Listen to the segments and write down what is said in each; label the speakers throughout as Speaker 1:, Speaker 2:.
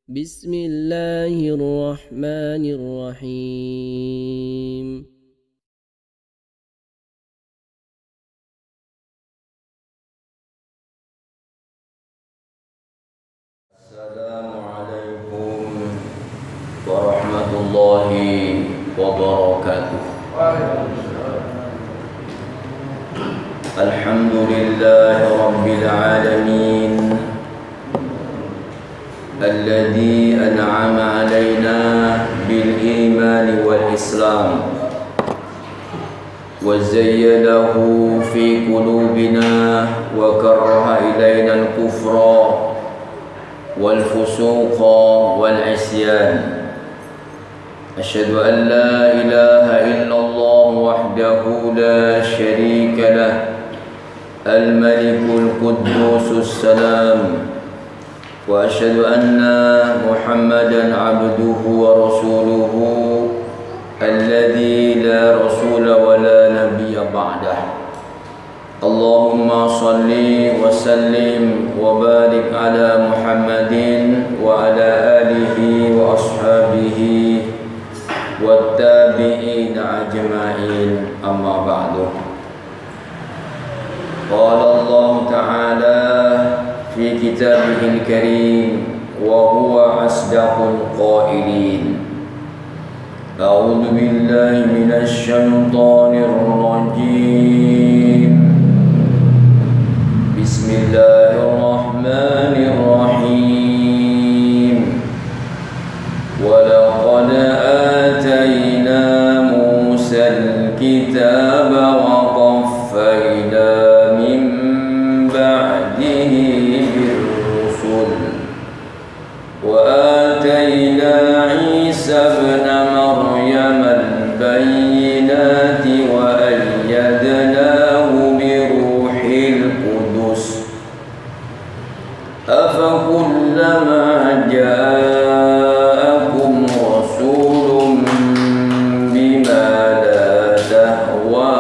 Speaker 1: بسم الله الرحمن الرحيم
Speaker 2: السلام عليكم ورحمة الله وبركاته. الحمد لله رب العالمين الذي أنعم علينا بالإيمان والإسلام وزينه في قلوبنا وكره إلينا الكفر والفسوق والعصيان. أشهد أن لا إله إلا الله وحده لا شريك له الملك القدوس السلام. وأشهد أن محمدا عبده ورسوله الذي لا رسول ولا نبي بعده. اللهم صل وسلم وبارك على محمد وعلى آله وأصحابه والتابعين أجمعين. أما بعد، قال الله تعالى في كتابه الكريم وهو أصدق القائلين: أعوذ بالله من الشيطان الرجيم. بسم الله الرحمن الرحيم. ولقد آتينا موسى الكتاب وقفينا من بعده بالرسل وآتينا عيسى ابن مريم البينات وأيدناه بروح القدس أفكلما جاءكم رسول بما لا تهوى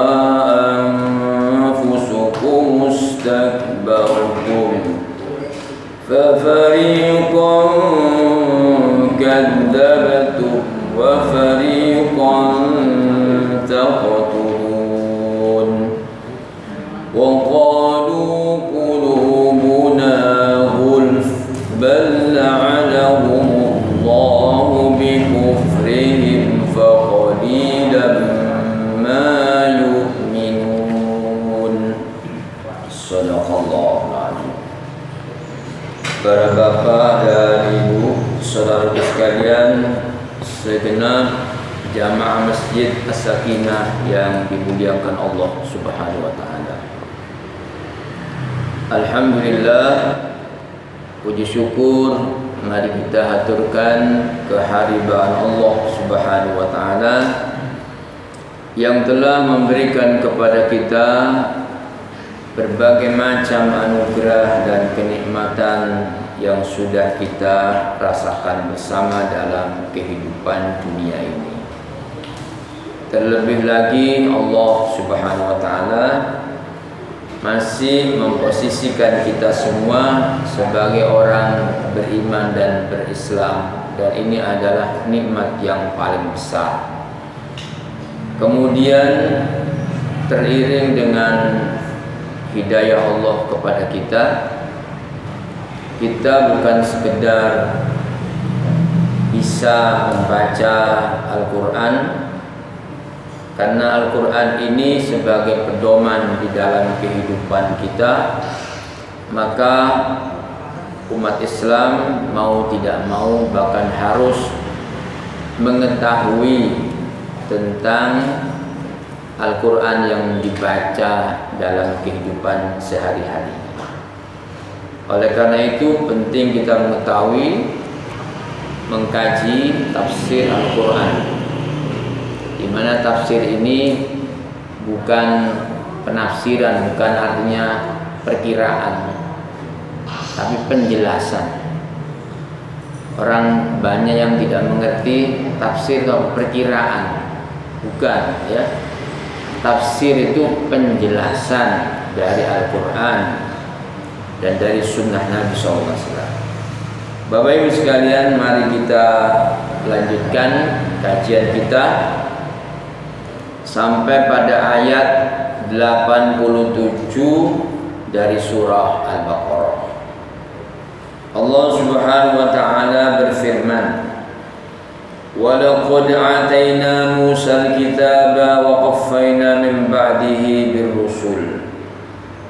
Speaker 2: أنفسكم استكبرتم ففريقا كذبتم وفريقا تقتلون. وقالوا قلوبنا غلف بل لعنهم الله بكفرهم فقليلا ما يؤمنون. صدق الله العظيم. Para bapak dan ibu, saudara sekalian, segenap jamaah Masjid As-Sakinah yang dimuliakan Allah Subhanahu wa taala. Alhamdulillah, puji syukur mari kita haturkan kehadiran Allah Subhanahu wa taala yang telah memberikan kepada kita berbagai macam anugerah dan kenikmatan yang sudah kita rasakan bersama dalam kehidupan dunia ini. Terlebih lagi Allah Subhanahu wa taala masih memposisikan kita semua sebagai orang beriman dan berislam, dan ini adalah nikmat yang paling besar. Kemudian teriring dengan hidayah Allah kepada kita, kita bukan sekedar bisa membaca Al-Quran, karena Al-Quran ini sebagai pedoman di dalam kehidupan kita, maka umat Islam mau tidak mau bahkan harus mengetahui tentang Al-Quran yang dibaca dalam kehidupan sehari-hari. Oleh karena itu penting kita mengetahui, mengkaji tafsir Al-Quran, di mana tafsir ini bukan penafsiran, bukan artinya perkiraan, tapi penjelasan. Orang banyak yang tidak mengerti tafsir atau perkiraan, bukan ya. Tafsir itu penjelasan dari Al-Quran dan dari sunnah Nabi SAW. Bapak Ibu sekalian, mari kita lanjutkan kajian kita sampai pada ayat 87 dari surah Al-Baqarah. Allah Subhanahu wa taala berfirman, "Wa laqad atayna Musa al-kitaba wa qaffayna min ba'dihi bir-rusul."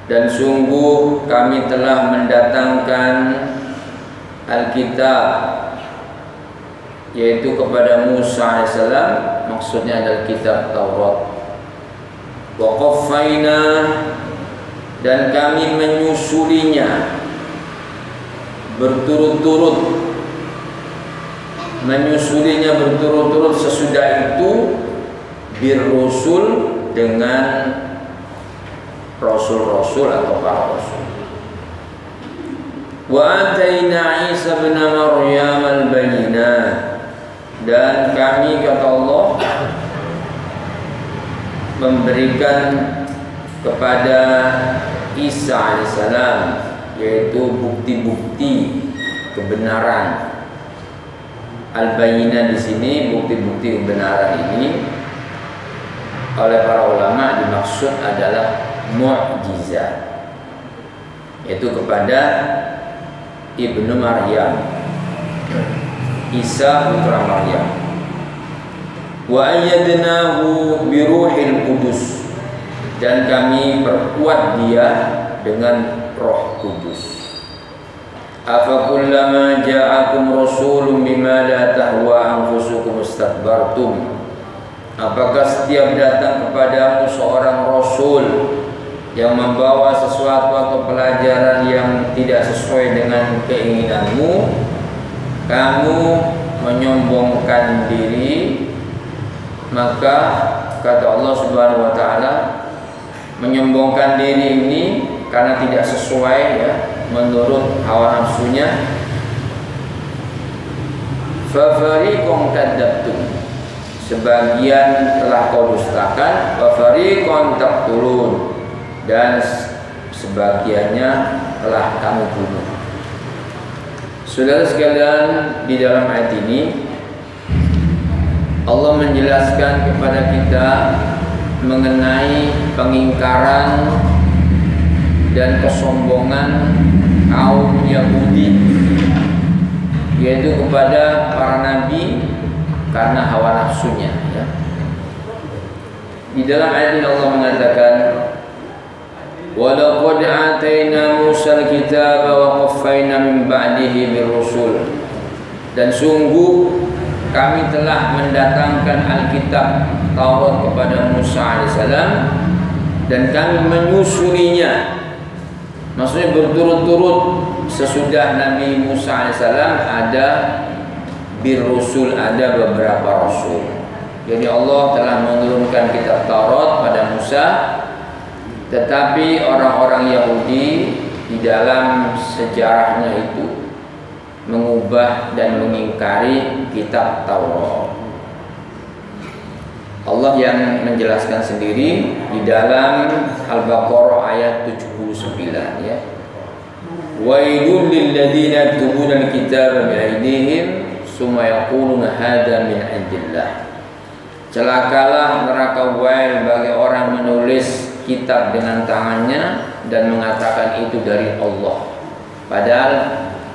Speaker 2: Dan sungguh kami telah mendatangkan Alkitab, yaitu kepada Musa AS, maksudnya adalah kitab Taurat. Wa qaffayna, dan kami menyusulinya berturut-turut, sesudah itu bir-rusul, dengan rasul-rasul atau para rasul. Wa atayna Isa bin Maryam al-bayyinat, dan kami, kata Allah, memberikan kepada Isa alaihissalam, yaitu bukti-bukti kebenaran. Al-bayyinat di sini, bukti-bukti kebenaran ini oleh para ulama dimaksud adalah mukjizat, yaitu kepada Ibnu Maryam, Isa putra Maryam. Wa ayyadnahu biruhil qudus, dan kami perkuat dia dengan Roh Kudus. Afa kullama ja'akum rasulun bima la tahwa anfusukum istakbartum, apakah setiap datang kepadamu seorang rasul yang membawa sesuatu atau pelajaran yang tidak sesuai dengan keinginanmu, kamu menyombongkan diri? Maka kata Allah Subhanahu wa taala, menyombongkan diri ini karena tidak sesuai, ya, menurut hawa nafsunya. Fa fariqan kadzabtum, sebagian telah kau dustakan. Wa fariqan taqtulun, dan sebagiannya telah kamu bunuh. Saudara sekalian, di dalam ayat ini Allah menjelaskan kepada kita mengenai pengingkaran dan kesombongan kaum Yahudi, yaitu kepada para nabi karena hawa nafsunya, ya. Di dalam ayat ini Allah mengatakan, "Wa laqad atayna Musa al-kitaba wa qaffayna min ba'dihi bir-rusul." Dan sungguh kami telah mendatangkan Alkitab Taurat kepada Musa AS, dan kami menyusulinya, maksudnya berturut-turut sesudah Nabi Musa AS ada bir-rusul, ada beberapa rasul. Jadi Allah telah menurunkan kitab Taurat pada Musa, tetapi orang-orang Yahudi di dalam sejarahnya itu mengubah dan mengingkari kitab Taurat. Allah yang menjelaskan sendiri di dalam Al-Baqarah ayat 79, ya. Wailul lil ladzina yaktubuna al-kitaba bi aydihim summa yaquluna hadza min indillah. Celakalah, neraka wail bagi orang menulis kitab dengan tangannya dan mengatakan itu dari Allah, padahal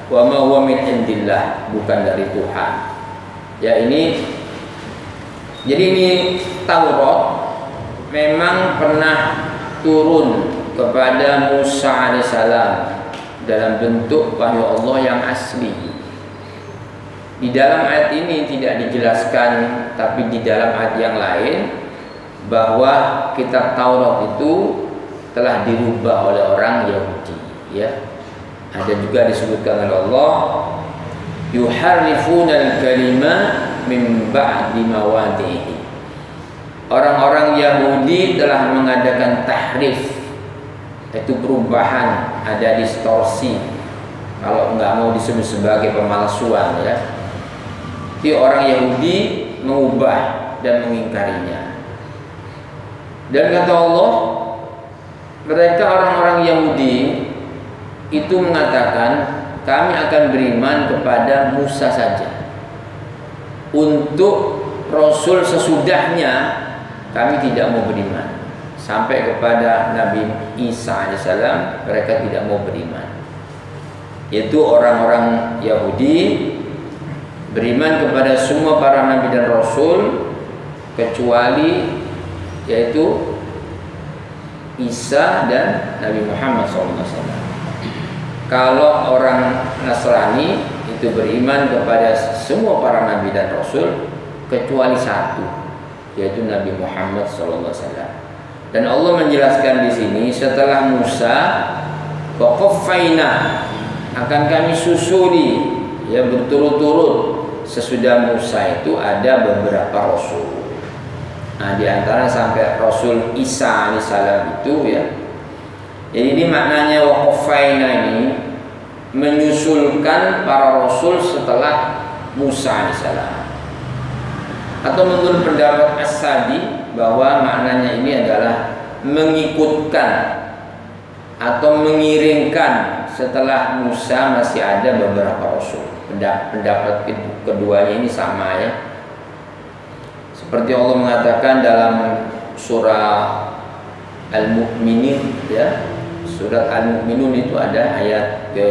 Speaker 2: wa ma huwa min indillah, bukan dari Tuhan. Ya, ini jadi ini Taurat memang pernah turun kepada Musa alaihissalam dalam bentuk wahyu Allah yang asli. Di dalam ayat ini tidak dijelaskan, tapi di dalam ayat yang lain bahwa kitab Taurat itu telah dirubah oleh orang Yahudi, ya. Ada juga disebutkan oleh Allah, yuharrifuna al-kalima min ba'di mawadihi. Orang-orang Yahudi telah mengadakan tahrif, itu perubahan, ada distorsi, kalau nggak mau disebut sebagai pemalsuan, ya. Jadi orang Yahudi mengubah dan mengingkarinya. Dan kata Allah, mereka orang-orang Yahudi itu mengatakan kami akan beriman kepada Musa saja. Untuk Rasul sesudahnya kami tidak mau beriman. Sampai kepada Nabi Isa alaihissalam mereka tidak mau beriman. Yaitu orang-orang Yahudi beriman kepada semua para Nabi dan Rasul kecuali yaitu Isa dan Nabi Muhammad SAW. Kalau orang Nasrani itu beriman kepada semua para Nabi dan Rasul kecuali satu, yaitu Nabi Muhammad SAW. Dan Allah menjelaskan di sini setelah Musa, wa qaffaina, akan kami susuri ya berturut-turut sesudah Musa itu ada beberapa rasul. Nah, di antara sampai Rasul Isa alaihissalam itu ya. Jadi ini maknanya wa qaffaina ini menyusulkan para rasul setelah Musa alaihissalam. Atau menurut pendapat As-Sadi bahwa maknanya ini adalah mengikutkan atau mengiringkan setelah Musa masih ada beberapa rasul. Pendapat keduanya ini sama ya. Seperti Allah mengatakan dalam surah Al-Mu'minin ya. Surat Al-Mu'minun itu ada ayat ke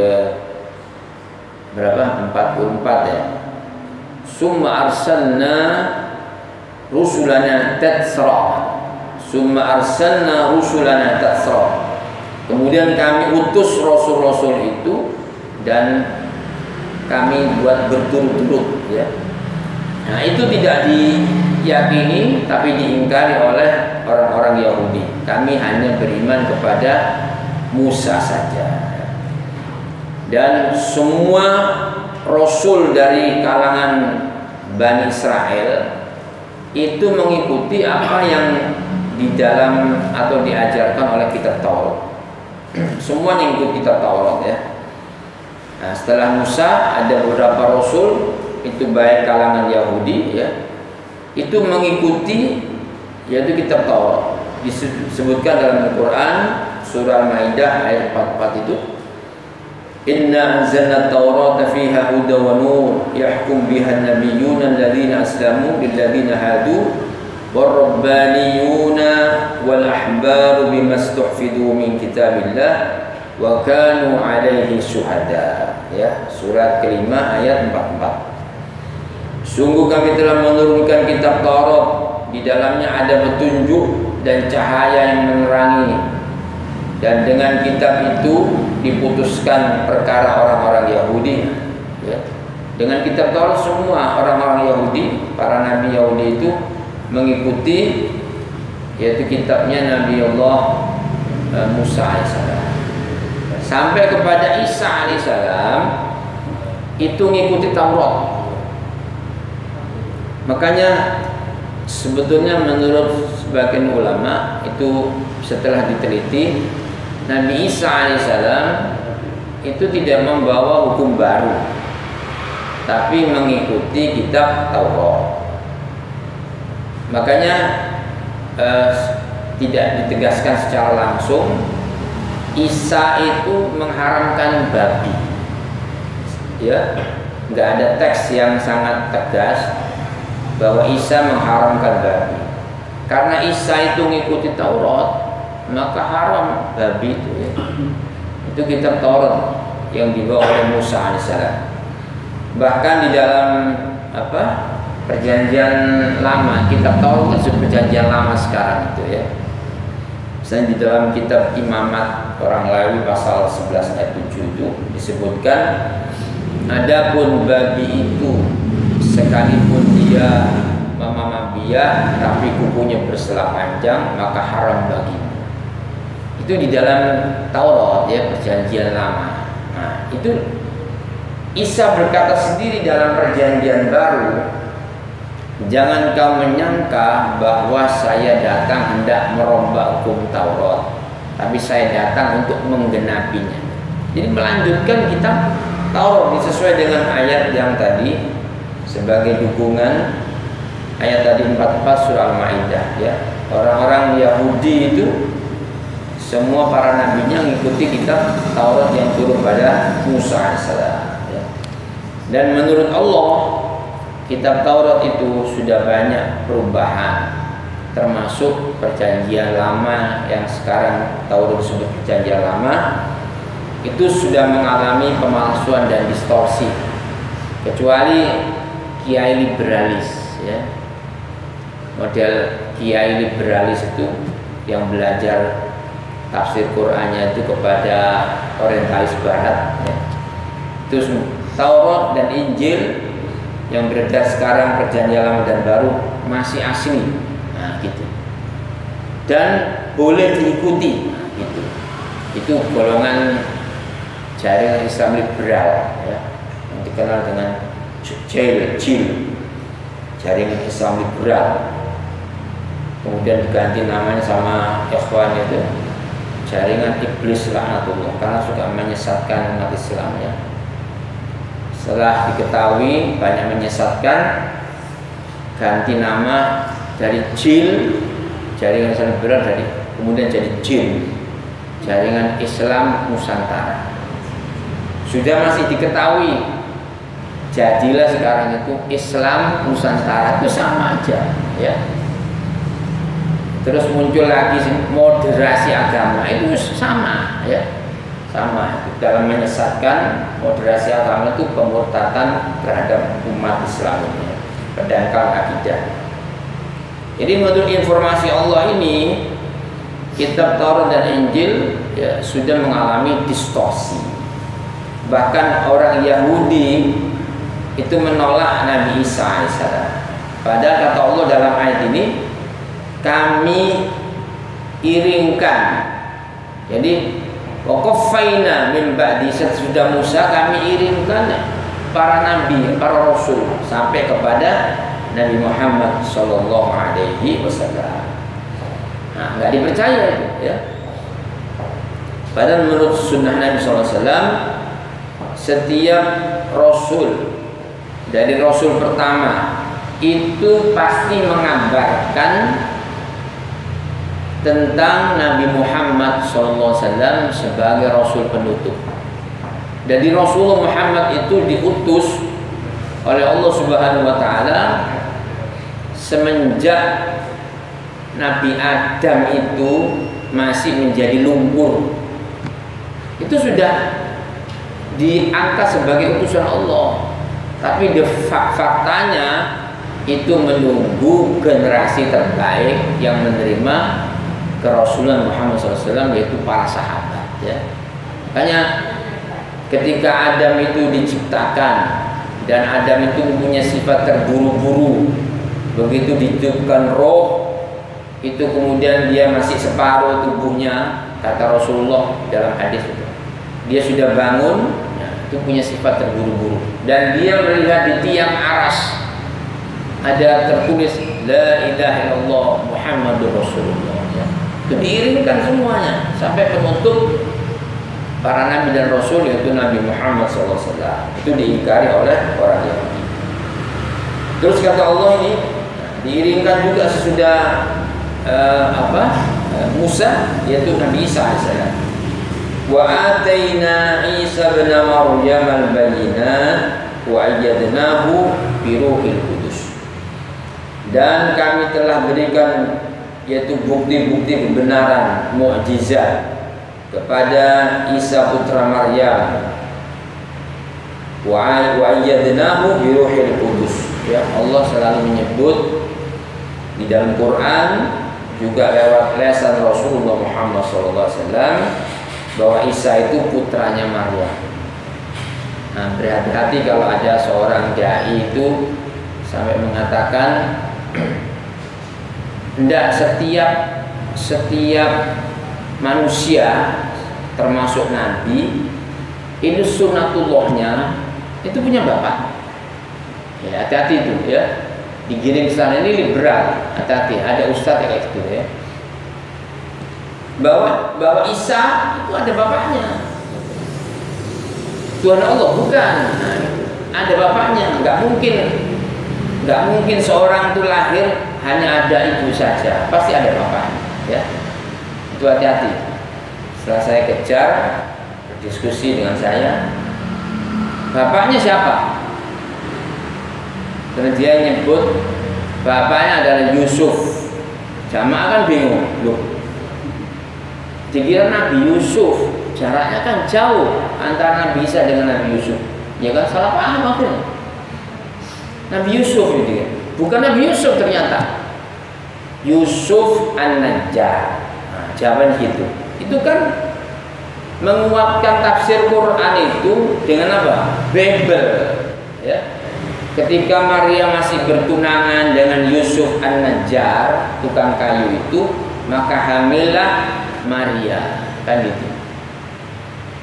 Speaker 2: berapa? 44 ya. Summa arsalna rusulana tatsra. Summa arsalna rusulana tatsra. Kemudian kami utus rasul-rasul itu dan kami buat berturut-turut ya. Nah, itu tidak diyakini tapi diingkari oleh orang-orang Yahudi. Kami hanya beriman kepada Musa saja. Dan semua rasul dari kalangan Bani Israel itu mengikuti apa yang di dalam atau diajarkan oleh kitab Taurat. Semua mengikuti kitab Taurat ya. Nah, setelah Musa ada beberapa rasul itu baik kalangan Yahudi ya. Itu mengikuti yaitu kitab Taurat. Disebutkan dalam Al-Qur'an surah Al-Maidah ayat 44 itu Inna anzalna at-taurata fiha hudan wa nur yahkum biha an-nabiyyuna alladhina aslamu lilladhina hadu war-rabbaniyuna wal ahbaru bima istuhfidu min kitabillah wa kanu 'alaihi syuhada ya surat kelima ayat 44. Sungguh kami telah menurunkan kitab Taurat, di dalamnya ada petunjuk dan cahaya yang menerangi, dan dengan kitab itu diputuskan perkara orang-orang Yahudi ya. Dengan kitab Taurat semua orang-orang Yahudi, para nabi Yahudi itu mengikuti yaitu kitabnya Nabi Allah Musa alaihissalam. Sampai kepada Isa alaihissalam itu mengikuti Taurat. Makanya sebetulnya menurut sebagian ulama itu setelah diteliti Nabi Isa alaihissalam itu tidak membawa hukum baru, tapi mengikuti kitab Taurat. Makanya tidak ditegaskan secara langsung Isa itu mengharamkan babi. Ya, nggak ada teks yang sangat tegas bahwa Isa mengharamkan babi. Karena Isa itu mengikuti Taurat, maka haram babi itu ya. Itu kitab Taurat yang dibawa oleh Musa alaihissalam. Bahkan di dalam perjanjian lama, kitab Taurat kan perjanjian lama sekarang itu ya. Misalnya di dalam kitab Imamat orang Lewi pasal 11 ayat 7 itu disebutkan adapun babi itu sekalipun dia memamabiah tapi kukunya berselah panjang maka haram bagimu. Itu di dalam Taurat ya, perjanjian lama. Nah, itu Isa berkata sendiri dalam perjanjian baru, jangan kau menyangka bahwa saya datang hendak merombak hukum Taurat, tapi saya datang untuk menggenapinya. Jadi melanjutkan kitab Taurat sesuai dengan ayat yang tadi sebagai dukungan ayat tadi 44 surah Al-Maidah ya. Orang-orang Yahudi itu semua para nabinya mengikuti kitab Taurat yang turun pada Musa alaihissalam. Ya. Dan menurut Allah, kitab Taurat itu sudah banyak perubahan, termasuk perjanjian lama yang sekarang Taurat disebut perjanjian lama, itu sudah mengalami pemalsuan dan distorsi, kecuali kiai liberalis, ya. Model kiai liberalis itu yang belajar tafsir Qur'annya itu kepada orientalis barat, ya. Terus Taurat dan Injil yang beredar sekarang perjanjian lama dan baru masih asli, nah gitu, dan boleh diikuti, nah, gitu. Itu golongan jaringan Islam liberal, ya, yang dikenal dengan JIL, jaringan Islam liberal. Kemudian diganti namanya sama Ikhwan, itu jaringan iblis laknatullah, karena suka menyesatkan umat Islam, ya. Setelah diketahui banyak menyesatkan, ganti nama dari JIL, jaringan Islam liberal, kemudian jadi JIN, jaringan Islam Nusantara. Sudah masih diketahui, jadilah sekarang itu Islam Nusantara, itu sama aja, ya. Terus muncul lagi moderasi agama, itu sama, ya, sama. Dalam menyesatkan, moderasi agama itu pemurtatan terhadap umat Islam ini, pendangkal akidah. Jadi menurut informasi Allah ini, kitab Taurat dan Injil, ya, sudah mengalami distorsi. Bahkan orang Yahudi itu menolak Nabi Isa alaihissalam. Padahal kata Allah dalam ayat ini, kami iringkan, jadi waqaffaina min ba'di, sesudah Musa kami iringkan para nabi, para rasul sampai kepada Nabi Muhammad sallallahu alaihi wasallam. Nah, nggak dipercaya itu, ya. Padahal menurut sunnah Nabi sallallahu alaihi wasallam, setiap rasul dari rasul pertama itu pasti mengabarkan tentang Nabi Muhammad SAW sebagai Rasul penutup. Jadi Rasulullah Muhammad itu diutus oleh Allah Subhanahu Wa Taala semenjak Nabi Adam itu masih menjadi lumpur. Itu sudah diangkat sebagai utusan Allah. Tapi faktanya itu menunggu generasi terbaik yang menerima kerasulan Muhammad SAW, yaitu para sahabat, ya. Makanya ketika Adam itu diciptakan dan Adam itu mempunyai sifat terburu-buru, begitu ditiupkan roh itu kemudian dia masih separuh tubuhnya, kata Rasulullah dalam hadis itu, dia sudah bangun, ya, itu punya sifat terburu-buru, dan dia melihat di tiang aras ada tertulis La ilaha illallah Muhammadur Rasulullah, ya. Itu diiringkan semuanya sampai penutup para nabi dan rasul, yaitu Nabi Muhammad SAW. Itu diingkari oleh orang Yahudi. Terus kata Allah ini, diiringkan juga sesudah Musa, yaitu Nabi Isa alaihissalam. Wa ataina Isa bin Maryam al-bayyinat wa ayyadnahu bi ruhil qudus. Dan kami telah berikan, yaitu bukti-bukti kebenaran, mukjizat kepada Isa putra Maryam. Wa ayyadnahu bi ruhil qudus. Ya, Allah selalu menyebut di dalam Quran juga lewat lisan Rasulullah Muhammad SAW bahwa Isa itu putranya Maryam. Nah, berhati-hati kalau ada seorang dai itu sampai mengatakan hendak setiap manusia termasuk nabi itu sunnatullahnya itu punya bapak. Ya, hati-hati itu, ya. Digiring ke sana, ini liberal. Hati-hati, ada ustadz yang kayak gitu, ya. Bahwa Isa itu ada bapaknya. Tuhan Allah bukan. Nah, ada bapaknya. Nggak mungkin seorang itu lahir hanya ada ibu saja. Pasti ada bapaknya, ya. Itu hati-hati. Setelah saya kejar, berdiskusi dengan saya, bapaknya siapa? Terus dia nyebut bapaknya adalah Yusuf. Jamaah kan bingung, loh, dikira Nabi Yusuf, jaraknya kan jauh antara Nabi Isa dengan Nabi Yusuf. Ya kan, salah paham akhirnya. Nabi Yusuf itu bukan Nabi Yusuf ternyata, Yusuf An-Najjar. Nah, jawaban gitu. Itu kan menguatkan tafsir Quran itu dengan apa? Babel, ya. Ketika Maria masih bertunangan dengan Yusuf An-Najjar, tukang kayu itu, maka hamillah Maria, kan gitu.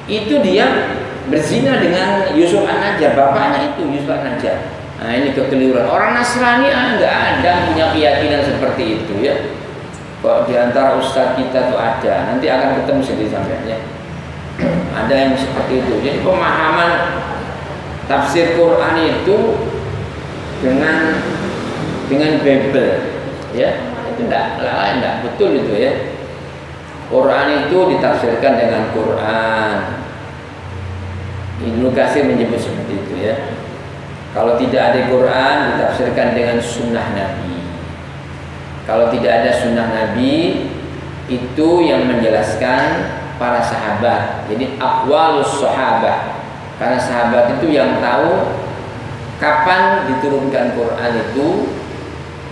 Speaker 2: Itu dia berzina dengan Yusuf An-Najjar, bapaknya itu Yusuf An-Najjar. Nah, ini kekeliruan. Orang Nasrani nggak ada punya keyakinan seperti itu, ya. Kok di antara ustadz kita tuh ada, nanti akan ketemu sendiri sampainya. Ada yang seperti itu. Jadi pemahaman tafsir Quran itu dengan Babel, ya, itu enggak betul itu, ya. Quran itu ditafsirkan dengan Quran. Ibnu Katsir menyebut seperti itu, ya. Kalau tidak ada Quran, ditafsirkan dengan sunnah Nabi. Kalau tidak ada sunnah Nabi, itu yang menjelaskan para sahabat. Jadi aqwalus sahabat. Karena sahabat itu yang tahu kapan diturunkan Quran itu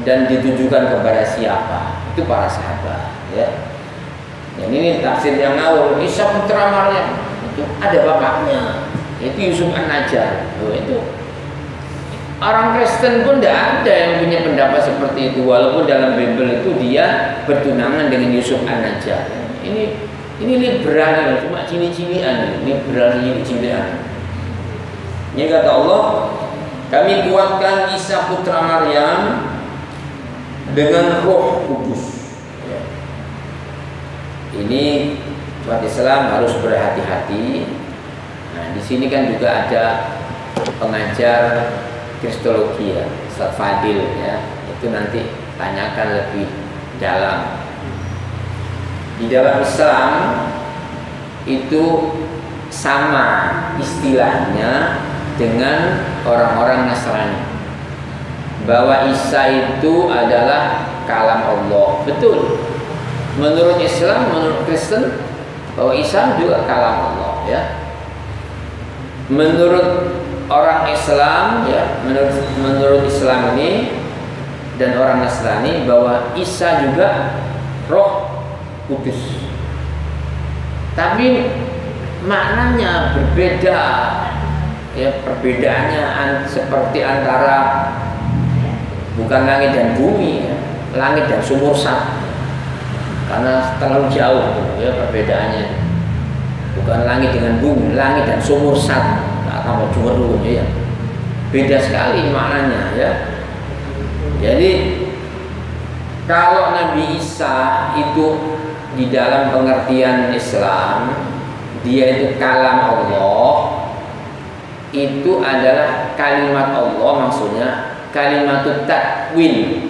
Speaker 2: dan ditujukan kepada siapa. Itu para sahabat, ya. Dan ini tafsir yang ngawur. Isa putra Maryam itu ada bapaknya, itu Yusuf An-Najjar. Itu orang Kristen pun tidak ada yang punya pendapat seperti itu, walaupun dalam Bible itu dia bertunangan dengan Yusuf An-Najjar. Ini liberal, cuma cili-cilian, liberal cili-cilian. Ini kata Allah, kami kuatkan Isa putra Maryam dengan Roh Kudus. Ini umat Islam harus berhati-hati. Nah, di sini kan juga ada pengajar Kristologi, ya, Ustaz Fadil, ya. Itu nanti tanyakan lebih dalam. Di dalam Islam itu sama istilahnya dengan orang-orang Nasrani, bahwa Isa itu adalah kalam Allah. Betul. Menurut Islam, menurut Kristen, bahwa Isa juga kalam Allah, ya. Menurut orang Islam, ya, menurut Islam ini dan orang Nasrani, bahwa Isa juga Roh Kudus. Tapi maknanya berbeda, ya. Perbedaannya seperti antara bukan langit dan bumi, ya, langit dan sumur satu. Karena terlalu jauh, ya, perbedaannya. Bukan langit dengan bumi, langit dan sumur satu. Tak tambah dulu, ya. Beda sekali maknanya, ya. Jadi kalau Nabi Isa itu di dalam pengertian Islam, dia itu kalam Allah, itu adalah kalimat Allah, maksudnya kalimatut takwin,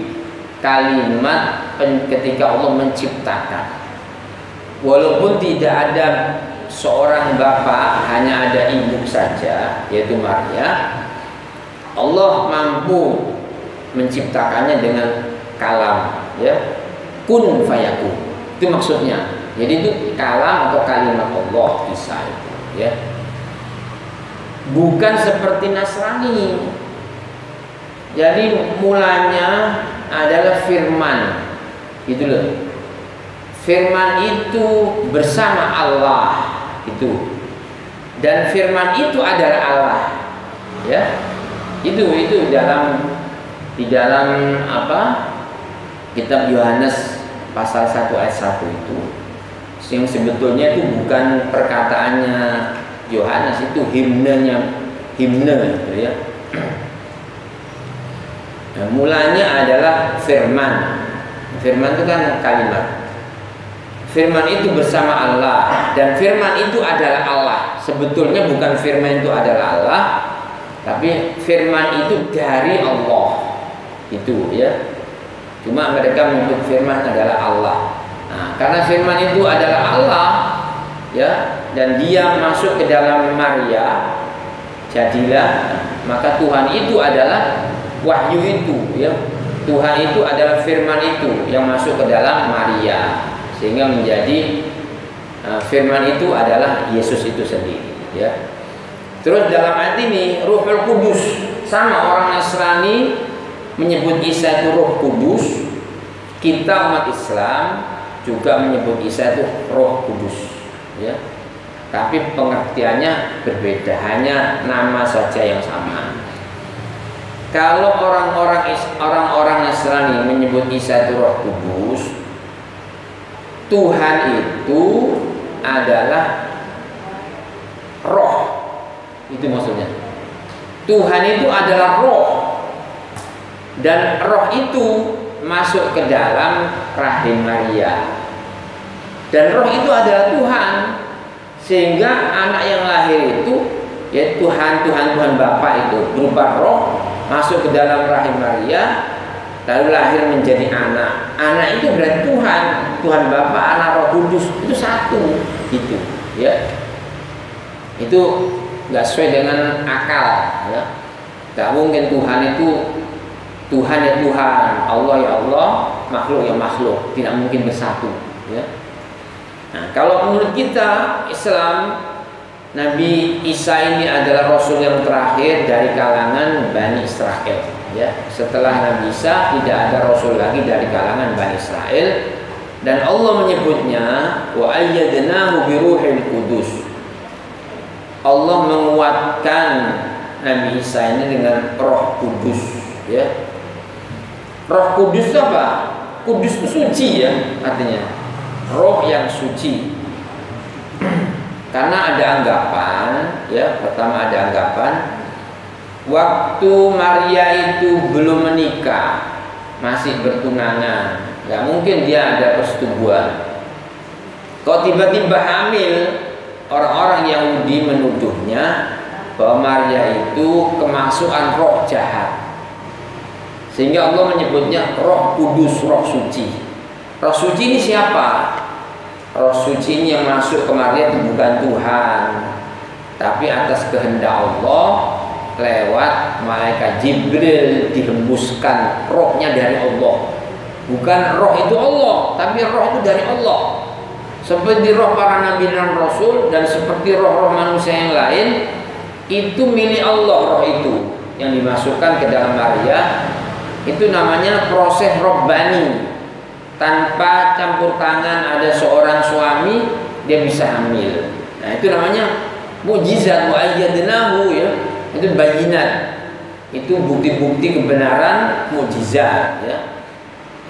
Speaker 2: kalimat ketika Allah menciptakan. Walaupun tidak ada seorang bapak, hanya ada ibu saja, yaitu Maria, Allah mampu menciptakannya dengan kalam, ya, kun fayakun. Itu maksudnya. Jadi itu kalam atau kalimat Allah Isa itu, ya. Bukan seperti Nasrani. Jadi mulanya adalah firman. Itu loh. Firman itu bersama Allah itu. Dan firman itu adalah Allah. Ya. Itu di dalam apa? Kitab Yohanes pasal 1 ayat 1 itu. Yang sebetulnya itu bukan perkataannya Yohanes, itu himne itu, ya. Nah, mulanya adalah firman. Firman itu kan kalimat. Firman itu bersama Allah, dan firman itu adalah Allah. Sebetulnya bukan firman itu adalah Allah, tapi firman itu dari Allah. Itu, ya. Cuma mereka menyebut firman adalah Allah. Nah, karena firman itu adalah Allah, ya, dan dia masuk ke dalam Maria, jadilah, maka Tuhan itu adalah wahyu itu, ya. Tuhan itu adalah firman itu yang masuk ke dalam Maria, sehingga menjadi firman itu adalah Yesus itu sendiri, ya. Terus dalam ayat ini Ruhul Kudus, sama orang Nasrani menyebut Isa itu Roh Kudus, kita umat Islam juga menyebut Isa itu Roh Kudus, ya. Tapi pengertiannya berbeda, hanya nama saja yang sama. Kalau orang-orang Nasrani menyebut Isa itu Roh Kudus, Tuhan itu adalah roh. Itu maksudnya. Tuhan itu adalah roh. Dan roh itu masuk ke dalam rahim Maria. Dan roh itu adalah Tuhan. Sehingga anak yang lahir itu, ya Tuhan Bapa itu berupa roh masuk ke dalam rahim Maria, lalu lahir menjadi anak. Anak itu berarti Tuhan Bapa, Anak, Roh Kudus, itu satu, gitu, ya. Itu nggak sesuai dengan akal, ya. Nggak mungkin Tuhan itu Tuhan ya Tuhan, Allah ya Allah, makhluk ya makhluk, tidak mungkin bersatu, ya. Nah, kalau menurut kita Islam, Nabi Isa ini adalah Rasul yang terakhir dari kalangan Bani Israel, ya. Setelah Nabi Isa tidak ada Rasul lagi dari kalangan Bani Israel, dan Allah menyebutnya wa ayyadnahu biruhil qudus. Allah menguatkan Nabi Isa ini dengan Roh Kudus, ya. Roh Kudus apa? Kudus itu suci, ya, artinya roh yang suci. Karena ada anggapan, ya, pertama ada anggapan waktu Maria itu belum menikah, masih bertunangan, nggak mungkin dia ada persetubuhan. Kalau tiba-tiba hamil, orang-orang Yahudi menuduhnya bahwa Maria itu kemasukan roh jahat, sehingga Allah menyebutnya Roh Kudus, roh suci. Roh suci ini siapa? Roh suci ini yang masuk ke Maria itu bukan Tuhan, tapi atas kehendak Allah lewat malaikat Jibril dihembuskan rohnya dari Allah. Bukan roh itu Allah, tapi roh itu dari Allah. Seperti roh para nabi dan rasul, dan seperti roh-roh manusia yang lain, itu milik Allah. Roh itu yang dimasukkan ke dalam Maria, itu namanya proses robbani. Tanpa campur tangan ada seorang suami, dia bisa hamil. Nah, itu namanya mukjizat, wa ayyadnahu, ya. Itu bayinat. Itu bukti-bukti kebenaran, mukjizat, ya.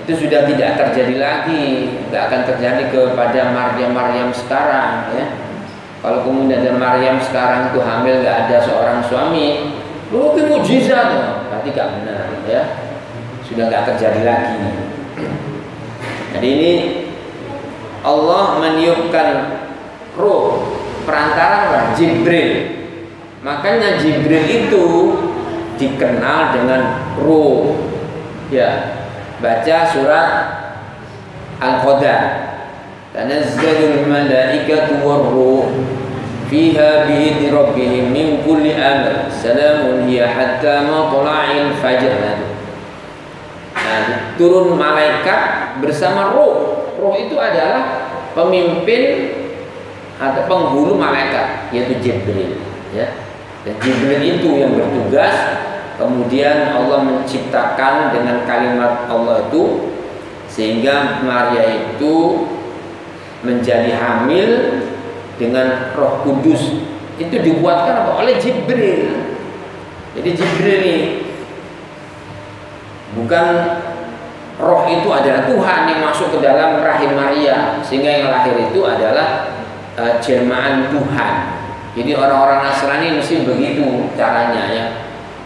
Speaker 2: Itu sudah tidak terjadi lagi, tidak akan terjadi kepada Maryam sekarang, ya. Kalau kemudian ada Maryam sekarang itu hamil, nggak ada seorang suami, itu mukjizat, ya. Berarti nggak benar, ya. Sudah nggak terjadi lagi. Jadi ini Allah meniupkan roh perantara Jibril. Makanya Jibril itu dikenal dengan roh. Ya, baca surat Al-Qadar. Tanazzalul malaikatu war-ruh fiha bi'izni rabbihim min kulli amr. Salamun hiya hatta matla'il fajr. Nah, turun malaikat bersama roh. Roh itu adalah pemimpin atau penghulu malaikat, yaitu Jibril, ya. Dan Jibril itu yang bertugas. Kemudian Allah menciptakan dengan kalimat Allah itu, sehingga Maria itu menjadi hamil dengan Roh Kudus. Itu dibuatkan apa? Oleh Jibril. Jadi Jibril ini bukan roh itu adalah Tuhan yang masuk ke dalam rahim Maria, sehingga yang lahir itu adalah jelmaan Tuhan. Jadi orang-orang Nasrani mesti begitu caranya, ya.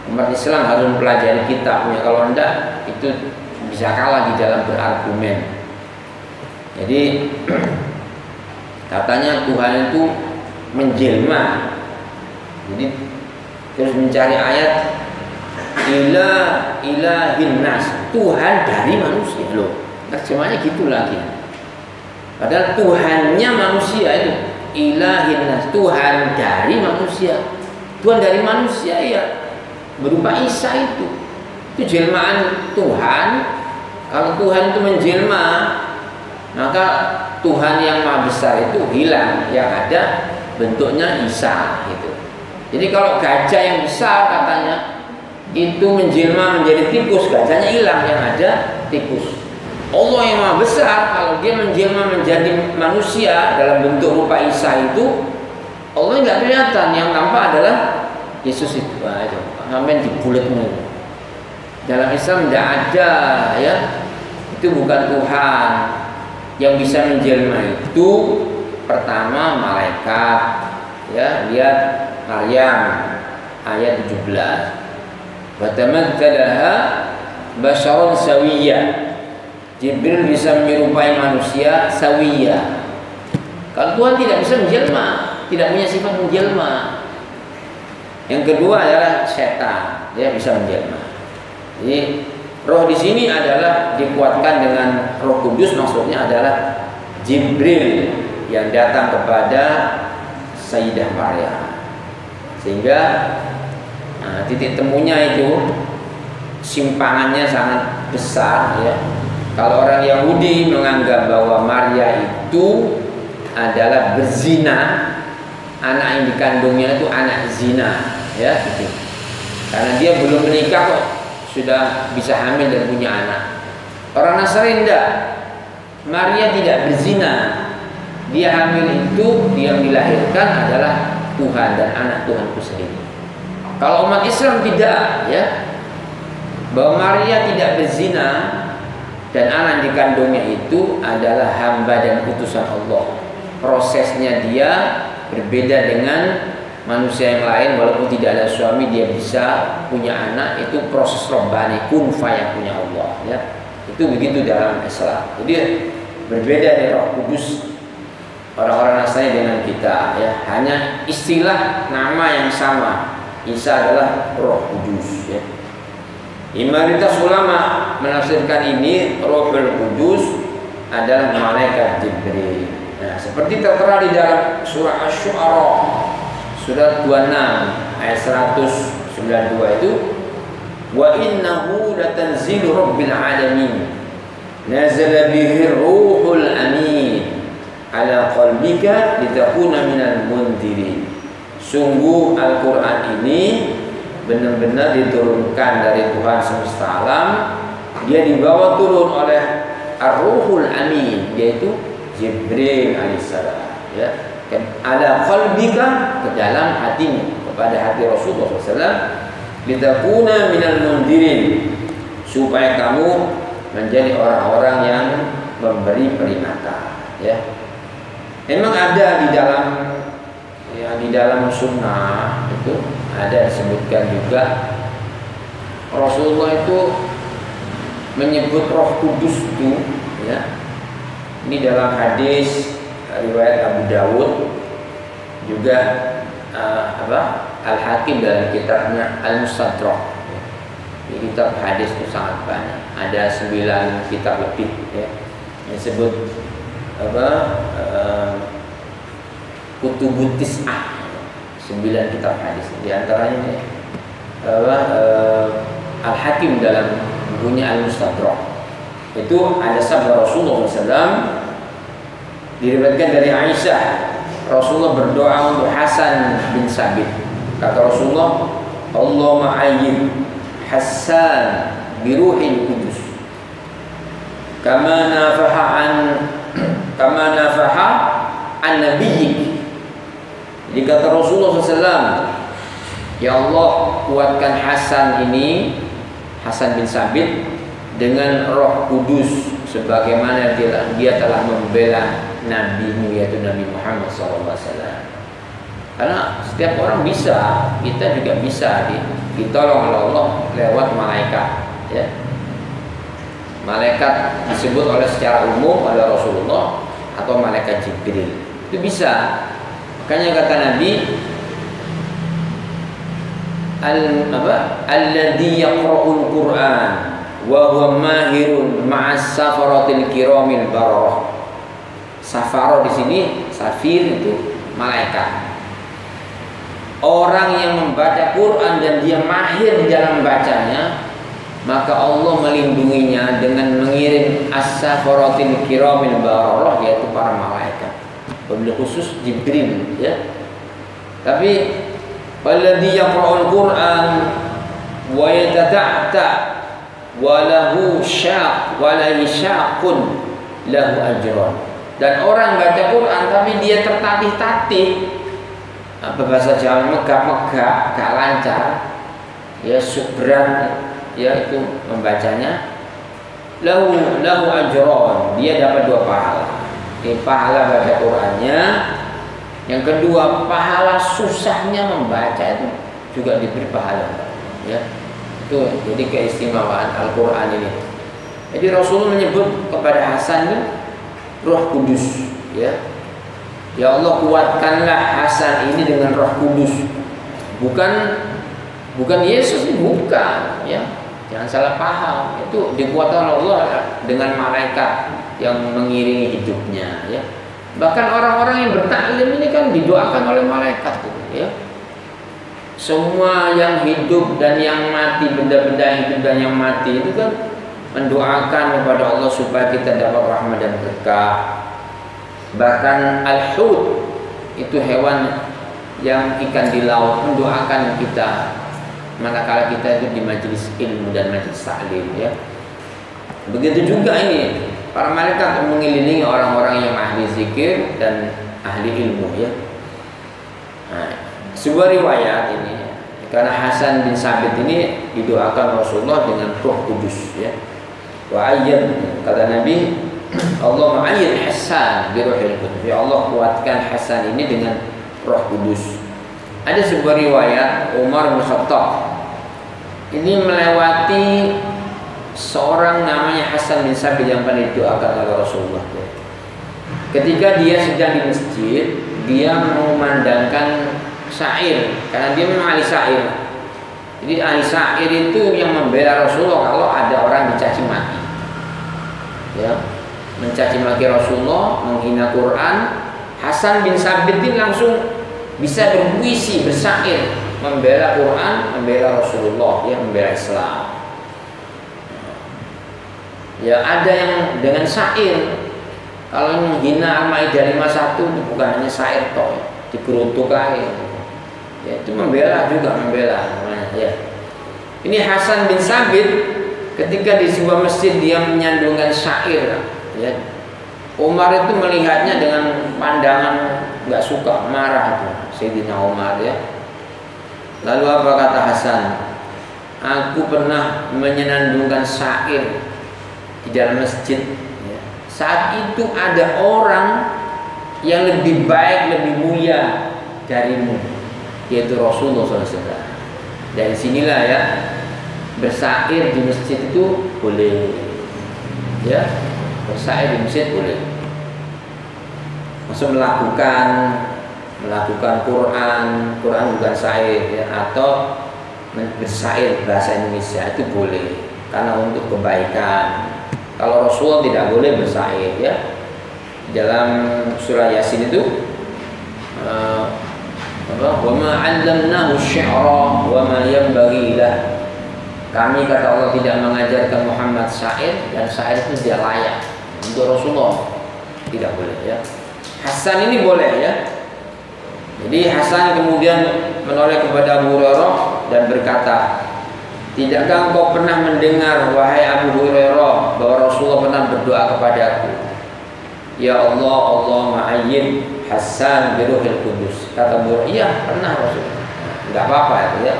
Speaker 2: Umat Islam harus mempelajari kitabnya, kalau enggak itu bisa kalah di dalam berargumen. Jadi katanya Tuhan itu menjelma. Jadi terus mencari ayat ilahin nas, Tuhan dari manusia, loh. Terjemahnya gitu lagi. Padahal Tuhannya manusia itu ilahin nas, Tuhan dari manusia. Tuhan dari manusia ya berupa Isa itu jelmaan Tuhan. Kalau Tuhan itu menjelma, maka Tuhan yang maha besar itu hilang, yang ada bentuknya Isa gitu. Jadi kalau gajah yang besar katanya itu menjelma menjadi tikus, gajahnya hilang, yang ada tikus. Allah yang maha besar, kalau dia menjelma menjadi manusia dalam bentuk rupa Isa itu, Allah nggak kelihatan, yang tampak adalah Yesus itu. Nah, itu sampai dibuletnya. Dalam Islam tidak ada ya, itu bukan Tuhan. Yang bisa menjelma itu pertama malaikat, ya, lihat Maryam ayat 17. Wa tamathalaha basyaran sawiyya. Jibril bisa menyerupai manusia sawiyya. Kalau Tuhan tidak bisa menjelma, tidak punya sifat menjelma. Yang kedua adalah setan, dia bisa menjelma. Jadi roh di sini adalah dikuatkan dengan Roh Kudus, maksudnya adalah Jibril yang datang kepada Sayyidah Maryam. Sehingga titik temunya itu simpangannya sangat besar ya. Kalau orang Yahudi menganggap bahwa Maria itu adalah berzina, anak yang dikandungnya itu anak zina ya gitu. Karena dia belum menikah kok sudah bisa hamil dan punya anak. Orang Nasrani enggak. Maria tidak berzina. Dia hamil itu, dia dilahirkan adalah Tuhan dan anak Tuhanku sendiri. Kalau umat Islam tidak ya, bahwa Maria tidak berzina dan anak dikandungnya itu adalah hamba dan utusan Allah. Prosesnya dia berbeda dengan manusia yang lain, walaupun tidak ada suami dia bisa punya anak, itu proses robbani, kun fayakun Allah ya. Itu begitu dalam Islam. Jadi berbeda dari Roh Kudus orang-orang Nasrani dengan kita ya. Hanya istilah nama yang sama. Isa adalah Roh Kudus ya. Mayoritas ulama menafsirkan ini Rohul Kudus adalah malaikat Jibril. Nah, seperti tertera di dalam surah Asy-Syu'ara surat 26 ayat 192 itu, wa innahu latanzilu rabbil alamin nazala bihi ruhul amin ala qalbika litakuna minal mundirin. Sungguh Al-Quran ini benar-benar diturunkan dari Tuhan semesta alam. Dia dibawa turun oleh Ar-Ruhul Amin, yaitu Jibril alaihissalam ya. Ala qalbika, ke dalam hatimu, kepada hati Rasulullah SAW, litakuna minal mundirin, supaya kamu menjadi orang-orang yang memberi peringatan ya. Memang ada di dalam sunnah itu ada disebutkan juga Rasulullah itu menyebut Roh Kudus itu ya. Ini dalam hadis riwayat Abu Dawud, juga Al-Hakim dalam kitabnya Al-Mustadrak. Di kitab hadis itu sangat banyak, ada 9 kitab lebih ya, yang disebut Kutubut Tis'ah, 9 kitab hadis. Di antaranya Al-Hakim dalam bukunya Al-Mustadrak. Itu ada sabda Rasulullah SAW, diriwayatkan dari Aisyah, Rasulullah berdoa untuk Hasan bin Sabit. Kata Rasulullah, Allahumma ayyid Hasan biruhil kudus kama nafaha an nabiyyik. Jadi kata Rasulullah SAW, ya Allah, kuatkan Hasan ini, Hasan bin Sabit, dengan Roh Kudus sebagaimana dia telah membela nabimu, yaitu Nabi Muhammad SAW. Karena setiap orang bisa, kita juga bisa ditolong oleh Allah lewat malaikat ya. Malaikat disebut oleh secara umum oleh Rasulullah atau malaikat Jibril, itu bisa. Makanya kata Nabi, alladzi yaqra'ul Qur'an wa huwa mahirun ma'as safaratil kiramil bararah. Safarah di sini, safir itu malaikat. Orang yang membaca Quran dan dia mahir di dalam membacanya, maka Allah melindunginya dengan mengirim as-safaratil kiramil bararah, yaitu para malaikat. Wabil khusus Jibril, ya. Tapi walladzi yaqra'ul Qur'an wa yatata'ta wa lahu syaq wa la syaqun lahu ajran. Dan orang baca Quran tapi dia tertatih-tatih, bahasa Jawa megah-megah, gak lancar, ya subran, ya itu membacanya, lahu ajron, dia dapat 2 pahala. Ini pahala baca Qurannya, yang kedua pahala susahnya membaca itu juga diberi pahala, ya. Itu jadi keistimewaan Al-Quran ini. Jadi Rasulullah menyebut kepada Hasan itu Roh Kudus, ya. Ya Allah, kuatkanlah Hasan ini dengan Roh Kudus. Bukan Yesus ini, bukan, ya. Jangan salah paham. Itu dikuatkan Allah dengan malaikat yang mengiringi hidupnya, ya. Bahkan orang-orang yang bertaklim ini kan didoakan oleh malaikat, ya. Semua yang hidup dan yang mati, benda-benda yang hidup dan yang mati itu kan mendoakan kepada Allah supaya kita dapat rahmat dan berkah. Bahkan al-hut, itu hewan yang ikan di laut, mendoakan kita manakala kita itu di majelis ilmu dan majelis taklim, ya. Begitu juga ini para malaikat mengelilingi orang-orang yang ahli zikir dan ahli ilmu, ya. Nah, sebuah riwayat ini, karena Hasan bin Sabit ini didoakan Rasulullah dengan Roh Kudus, ya. Wa ayyad, kata Nabi, Allah ma'ayyid Hasan bi Ruhil Qudus. Ya Allah, kuatkan Hasan ini dengan Roh Kudus. Ada sebuah riwayat Umar bin Khattab ini melewati seorang namanya Hasan bin Sabit yang pernah didoakan oleh Rasulullah. Ketika dia sedang di masjid, dia memandangkan syair, karena dia memang ahli syair. Jadi ahli syair itu yang membela Rasulullah kalau ada orang dicaci maki, ya, mencaci maki Rasulullah, menghina Quran. Hasan bin Sabit ini langsung bisa berpuisi, bersyair, membela Quran, membela Rasulullah, ya, membela Islam. Ya, ada yang dengan syair. Kalau yang menghina Al-Maidah 51 itu bukan hanya syair toh, dikerutuk aja. Ya, itu membela juga, membela namanya, ya. Ini Hasan bin Sabit ketika di sebuah masjid dia menyandungkan syair, ya. Umar itu melihatnya dengan pandangan nggak suka, marah itu Sayyidina Umar, ya. Lalu apa kata Hasan? Aku pernah menyenandungkan syair di dalam masjid, ya. Saat itu ada orang yang lebih baik, lebih mulia darimu, yaitu Rasulullah SAW. Dari sinilah, ya, bersyair di masjid itu boleh, ya. Bersyair di masjid boleh. Maksud melakukan Quran bukan syair, ya, atau bersyair bahasa Indonesia itu boleh karena untuk kebaikan. Kalau Rasul tidak boleh bersyair, ya. Dalam surah Yasin itu wa ma 'allamnahu syi'ra wa ma yanbaghi lah. Kami, kata Allah, tidak mengajarkan Muhammad syair, dan syair itu tidak layak untuk Rasulullah, tidak boleh, ya. Hasan ini boleh, ya. Jadi Hasan kemudian menoleh kepada Abu Hurairah dan berkata, tidakkah engkau pernah mendengar, wahai Abu Hurairah, bahwa Rasulullah pernah berdoa kepadaku, ya Allah, Allah ma'ayyid Hasan bi Ruhil Qudus. Kata Abu Hurairah, iya pernah Rasulullah. Enggak apa-apa itu, ya.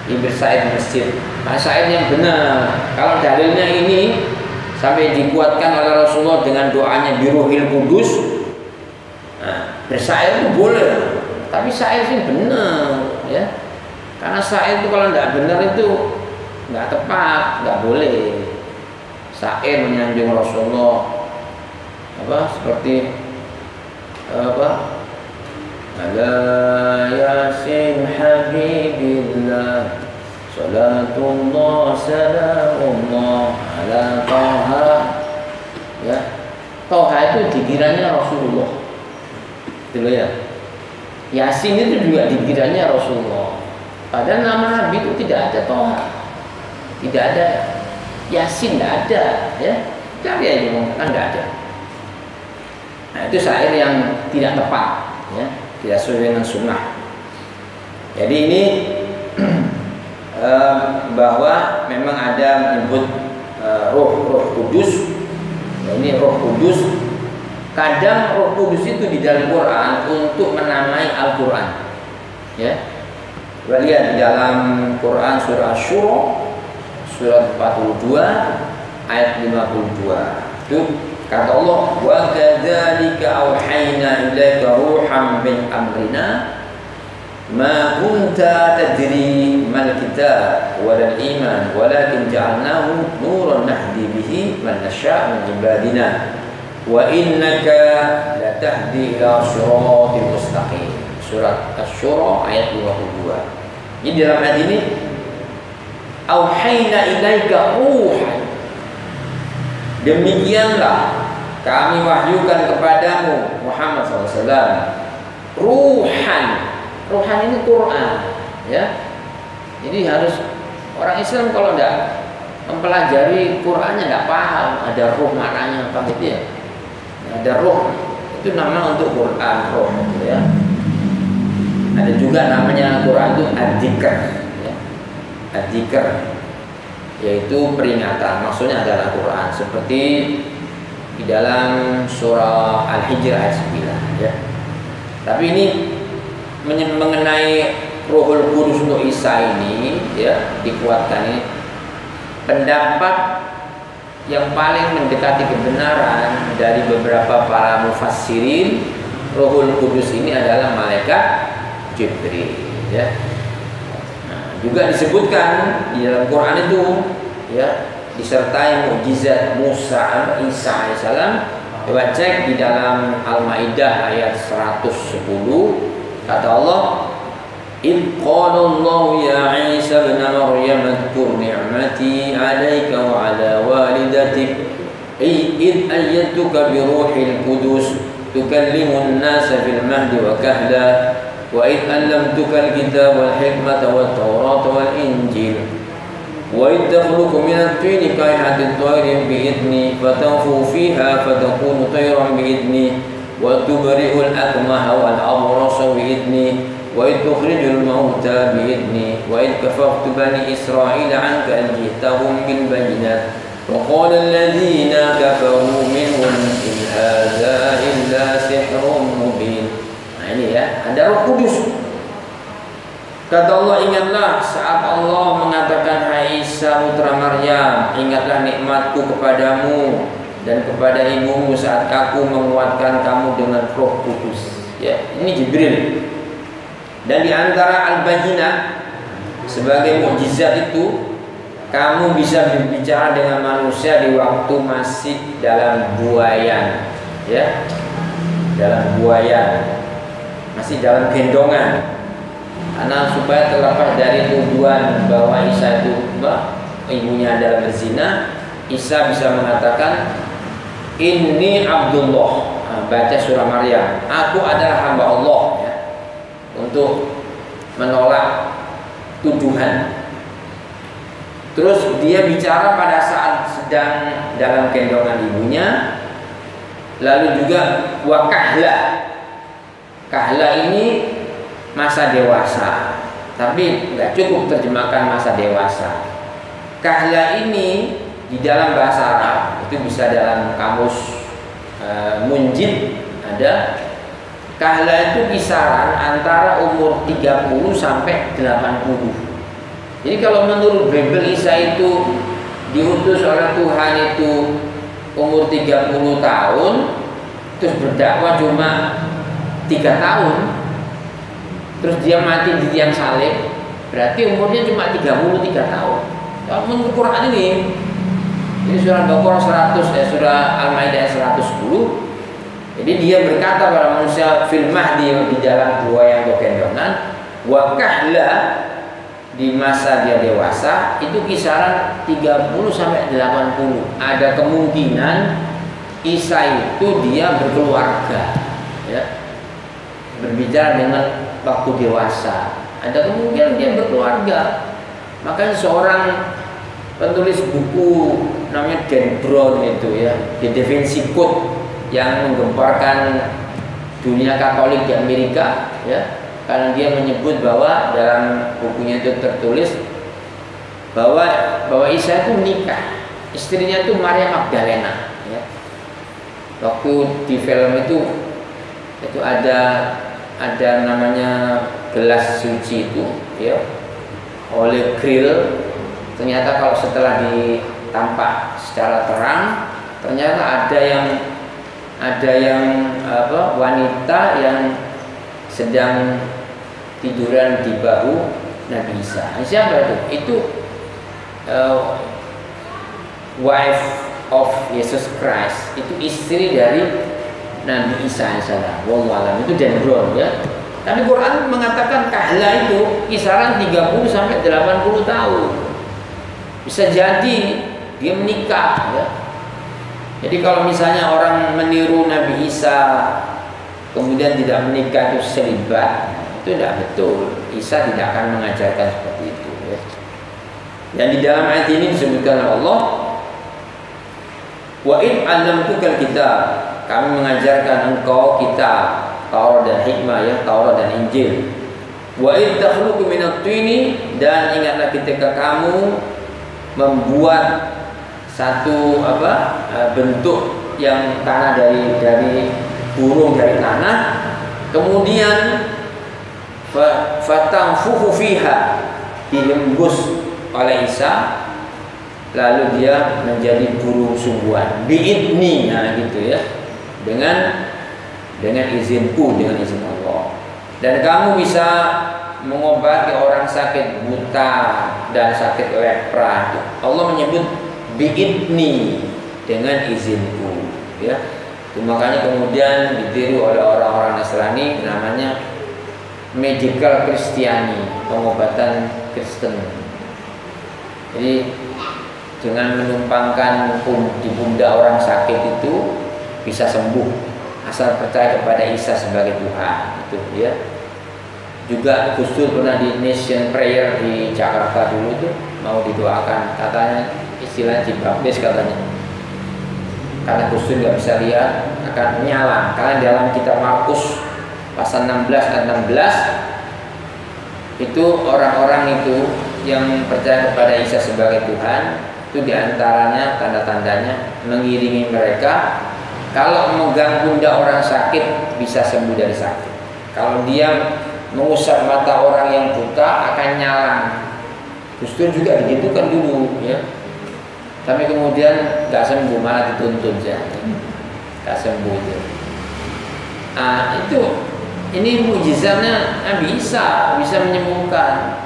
Speaker 2: Ini bersyair di masjid. Nah, syair yang benar. Kalau dalilnya ini sampai dikuatkan oleh Rasulullah dengan doanya bi Ruhil Qudus, nah, bersyair itu boleh. Tapi syair sih benar, ya. Karena syair itu kalau tidak benar itu nggak tepat, nggak boleh. Syair menyanjung Rasulullah, seperti ala yasin habibillah salatullah salamullah ala Taha, ya. Taha itu dikiranya Rasulullah, gitu, ya. Yasin itu juga dikiranya Rasulullah. Padahal nama Nabi itu tidak ada Toha, tidak ada Yasin, tidak ada, ya. Cari aja kan tidak ada. Nah itu syair yang tidak tepat, ya, tidak sesuai dengan sunnah. Jadi ini bahwa memang ada menyebut roh kudus. Ini roh kudus. Kadang roh kudus itu di dalam Quran untuk menamai Al-Quran, ya. Kita lihat di dalam Quran surah Asy-Syura surat 42 ayat 52. Itu kata Allah, wa kadzalika auhayna ilaika ruham min amrina ma kunta tadri mal kitab wal iman walakin ja'alnahu nuran nahdi bihi man nasya' min ibadina wa innaka latahdi ila siratal mustaqim. Surat Asy-Syura ayat 52. Jadi dalam ayat ini auhayna ilaika ruhan, demikianlah kami wahyukan kepadamu Muhammad SAW ruhan. Ruhan ini Quran, ya. Jadi harus orang Islam kalau tidak mempelajari Qurannya tidak paham ada ruh maknanya apa gitu, ya. Ada ruh itu nama untuk Quran, ruh gitu, ya. Ada juga namanya Quran itu ad-dzikr, ya. Ad-dzikr yaitu peringatan, maksudnya adalah Quran, seperti di dalam surah Al-Hijr ayat 9, ya. Tapi ini mengenai Ruhul Qudus untuk Isa ini, ya, dikuatkan ini pendapat yang paling mendekati kebenaran dari beberapa para mufassirin. Ruhul Qudus ini adalah malaikat Jibril, ya. Nah, juga disebutkan di dalam Quran itu, ya, disertai mukjizat Musa Isa alaihissalam. Coba cek di dalam Al-Maidah ayat 110, kata Allah, "Id qala Allah ya Isa ibn Maryam adhkur ni'mati 'alaika wa 'ala walidatik id ayyatuka bi ruhil qudus tukallimun nasa fil mahdi wa kahla wa id allamtuka al-kitaba wal hikmata wat tawrata wal injil wa id takhluqu min at-tini kayhatit tayrin bi idni fatanfu fiha fatakunu tayran bi idni wa tubri'ul akmaha wal abrasa bi idni wa id tukhrijul mauta bi idni wa id kafaftu bani Israila 'anka an ji'tahum bil bayyinat wa qala alladhina kafaru minhum in hadza illa sihrun mubin." Nah ini, ya, ada Roh Kudus. Kata Allah, ingatlah saat Allah mengatakan, hai Isa putra Maryam, ingatlah nikmatku kepadamu dan kepada ibumu saat aku menguatkan kamu dengan Roh Kudus, ya. Ini Jibril. Dan di antara al-bayyinat sebagai mukjizat itu, kamu bisa berbicara dengan manusia di waktu masih dalam buayan, ya, dalam buayan, masih dalam gendongan. Karena supaya terlepas dari tuduhan bahwa Isa itu ibunya adalah berzina, Isa bisa mengatakan, "Inni Abdullah." Baca surah Maryam, aku adalah hamba Allah, ya, untuk menolak tuduhan. Terus dia bicara pada saat sedang dalam gendongan ibunya. Lalu juga wakahla. Kahla ini masa dewasa, tapi nggak cukup terjemahkan masa dewasa. Kahla ini di dalam bahasa Arab itu bisa dalam kamus Munjid ada. Kahla itu kisaran antara umur 30 sampai 80. Jadi kalau menurut Bible Isa itu diutus oleh Tuhan itu umur 30 tahun, terus berdakwah cuma 3 tahun, terus dia mati di tiang salib, berarti umurnya cuma 33 tahun. Kalau menurut Quran ini surah Al-Baqarah surah Al-Maidah 110. Jadi dia berkata pada manusia fil mahdi, di dalam buayan atau gendongan, wa kahla, di masa dia dewasa itu kisaran 30 sampai 80. Ada kemungkinan Isa itu dia berkeluarga, ya. berbicara dengan waktu dewasa. Ada kemungkinan dia berkeluarga. Makanya seorang penulis buku namanya Dan Brown itu ya, The Da Vinci Code, yang menggemparkan dunia Katolik di Amerika ya, karena dia menyebut bahwa dalam bukunya itu tertulis bahwa Isa itu menikah, istrinya itu Maria Magdalena ya. Waktu di film itu ada namanya gelas suci itu ya, oleh grill. Ternyata kalau setelah ditampak secara terang, ternyata ada yang wanita yang sedang tiduran di bahu Nabi Isa. Siapa itu? Itu wife of Yesus Christ. Itu istri dari Nabi Isa alaihissalam. Wallahu alam. Itu Dan Brown ya. Tapi Quran mengatakan kahla itu kisaran 30 sampai 80 tahun. Bisa jadi dia menikah ya. Jadi kalau misalnya orang meniru Nabi Isa kemudian tidak menikah itu selibat, itu tidak betul. Isa tidak akan mengajarkan seperti itu ya. Dan di dalam ayat ini disebutkan oleh Allah, wa in 'allamtukal kitab, kami mengajarkan engkau kitab, Taurat dan hikmah ya, Taurat dan Injil. Wa in takhluqu minat tini, dan ingatlah ketika kamu membuat satu bentuk yang tanah dari burung dari tanah, kemudian fatanfuhu fiha, dihembus oleh Isa, lalu dia menjadi burung sungguhan biidni, nah gitu ya, dengan izinku, dengan izin Allah. Dan kamu bisa mengobati orang sakit buta dan sakit lepra. Allah menyebut biidni, dengan izinku ya. Itu makanya kemudian ditiru oleh orang-orang Nasrani, namanya medical Kristiani, pengobatan Kristen. Jadi dengan menumpangkan di pundak orang sakit itu bisa sembuh asal percaya kepada Isa sebagai Tuhan itu ya. Juga Gus Dur pernah di Nation Prayer di Jakarta dulu itu mau didoakan, katanya istilah dibaptis katanya. Karena Gus Dur nggak bisa lihat akan nyala, karena dalam kitab Markus pasal 16 dan 16 itu orang-orang itu yang percaya kepada Isa sebagai Tuhan itu diantaranya tanda-tandanya mengiringi mereka, kalau memegang pundak orang sakit bisa sembuh dari sakit. Kalau dia mengusap mata orang yang buta akan nyala. Gus Dur juga digitukan dulu ya. Tapi kemudian nggak sembuh, malah dituntun saja. Nggak sembuh itu. Ini mujizatnya Nabi Isa, bisa menyembuhkan.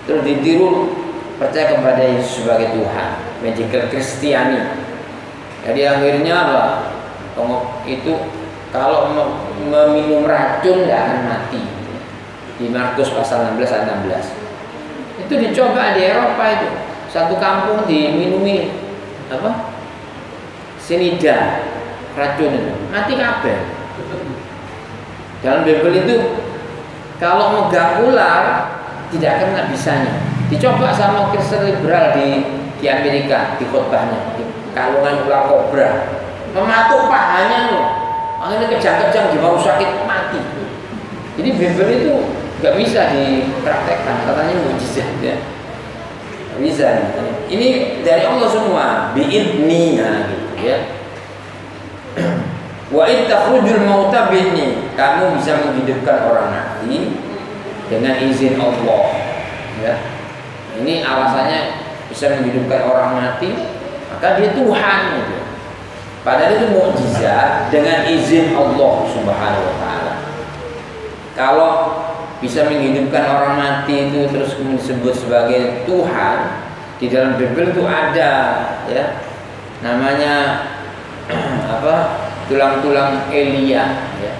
Speaker 2: Terus ditiru percaya kepada Yesus sebagai Tuhan, medical Kristiani. Jadi akhirnya apa? Itu kalau meminum racun tidak akan mati. Di Markus pasal 16 ayat 16. Itu dicoba di Eropa itu. Satu kampung diminumi sinida, racun itu. Mati kabeh. Dalam Bible itu kalau megang ular tidak kena bisanya. Dicoba sama Kristen liberal di Amerika, di khotbahnya, di kalungan ular kobra. Mematuk pahanya loh. Akhirnya kejang-kejang di baru sakit mati. Jadi Bible itu nggak bisa dipraktekkan, katanya mujizat ya. Nggak bisa. Ini dari Allah semua, biidni gitu ya. Wa in takhrujul mauta biidni, kamu bisa menghidupkan orang mati dengan izin Allah ya. Ini alasannya bisa menghidupkan orang mati, maka dia Tuhan gitu. Padahal itu mukjizat dengan izin Allah Subhanahu wa taala. Kalau bisa menghidupkan orang mati itu terus disebut sebagai Tuhan, di dalam Bible itu ada ya. Namanya tulang-tulang Elia ya.